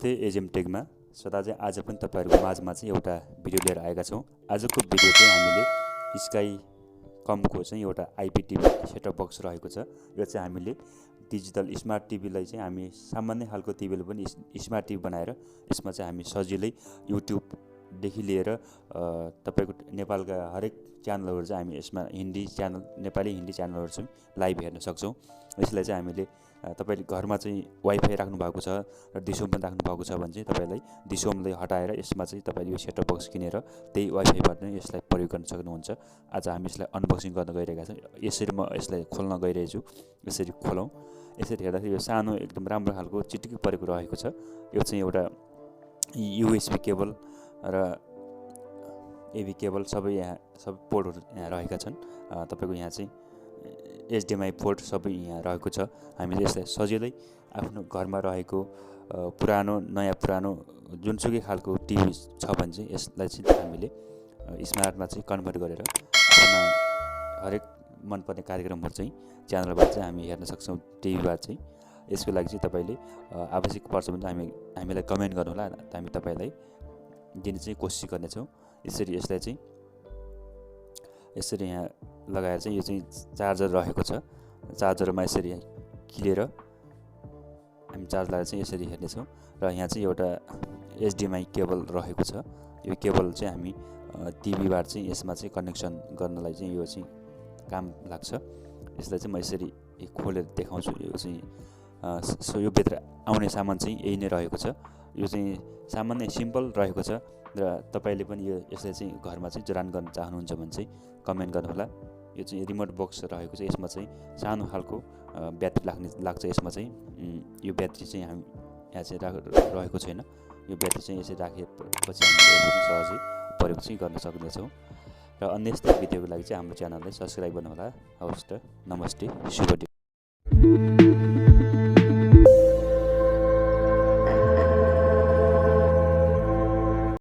नमस्ते एजेम टेकमा सदा चाहिँ आज पनि तपाईहरुको माझमा चाहिँ एउटा भिडियो लिएर आएका छौं। आजको भिडियो चाहिँ हामीले स्काइकमको चाहिँ एउटा आइपीटीभी सेटअप बक्स रहेको छ। यो चाहिँ हामीले डिजिटल स्मार्ट टिभीलाई चाहिँ हामी सामान्य खालको टिभीले पनि स्मार्ट टिभी बनाएर यसमा चाहिँ हामी सजिलै युट्युब देखि लिएर तपाईको नेपालका हरेक च्यानलहरु चाहिँ हामी यसमा हिन्दी च्यानल नेपाली हिन्दी च्यानलहरु चाहिँ लाइभ हेर्न सक्छौं। यसलाई चाहिँ हामीले तपाईले घरमा चाहिँ वाइफाई राख्नु भएको छ र डिसोम पनि राख्नु भएको छ भने चाहिँ तपाईलाई डिसोमलाई हटाएर यसमा चाहिँ तपाईले यो सेटअप बक्स किनेर त्यही वाइफाईबाट नै यसलाई प्रयोग गर्न सक्नुहुन्छ। आज हामी यसलाई अनबक्सिङ गर्न गइरहेका छौं। यसरी म यसलाई खोल्न गइरहेको छु। यसरी खोलौं। यसरी हेर्दाखेरि यो सानो एकदम राम्रो खालको चिटिक्क परेको रहेको छ। यो चाहिँ एउटा यूएसबी केबल र एभी केबल सबै यहाँ सब पोर्टहरु यहाँ रहेका छन्। तपाईको यहाँ चाहिँ एचडीएमआई पोर्ट सबै यहाँ रहेको छ। हामीले यसलाई सजिलै आफ्नो घरमा रहेको पुरानो नयाँ पुरानो जुनसुकै खालको टिभी छ भने चाहिँ यसलाई चाहिँ हामीले स्मार्टमा चाहिँ कन्भर्ट गरेर आफ्नो हरेक मनपर्ने कार्यक्रमहरु चाहिँ च्यानलबाट चाहिँ हामी हेर्न सक्छौं टिभीबाट चाहिँ। यसको लागि चाहिँ तपाईले आवश्यक पर्छ भने हामीलाई कमेन्ट गर्नु होला। हामी तपाईलाई दिने चाहिँ कोसिस गर्ने छौं। यसरी यसलाई चाहिँ यसरी यहाँ लगाएर चाहिँ यो चाहिँ चार्जर रहेको छ। चार्जरमा यसरी खिलेर हामी चार्ज लगाएर चाहिँ यसरी हेर्ने छौं। र यहाँ चाहिँ एउटा एचडीएमआई केबल रहेको छ। यो केबल चाहिँ हामी टिभीबाट चाहिँ यसमा चाहिँ कनेक्सन गर्नलाई चाहिँ यो चाहिँ काम लाग्छ। यसलाई चाहिँ म यसरी खोलेर देखाउँछु। यो चाहिँ यो भित्र आउने सामान चाहिँ यही नै रहेको छ। यो चाहिँ सामान्य सिम्पल रहेको छ र तपाईले पनि यो यसलाई चाहिँ घरमा चाहिँ जडान गर्न चाहनुहुन्छ भने चाहिँ कमेन्ट गर्नु होला। यो चाहिँ रिमोट बक्स रहेको छ। यसमा चाहिँ सानो खालको ब्याट्री लाग्छ। यसमा चाहिँ यो ब्याट्री चाहिँ हामी यहाँ चाहिँ रहेको छैन। यो ब्याट्री चाहिँ यसरी राखेपछि हामीले सहजै प्रयोग चाहिँ गर्न सक्नेछौँ। र अन्य यस्तै भिडियोको लागि चाहिँ हाम्रो च्यानललाई सब्स्क्राइब गर्नु होला। हवस् त, नमस्ते, शुभ दिन।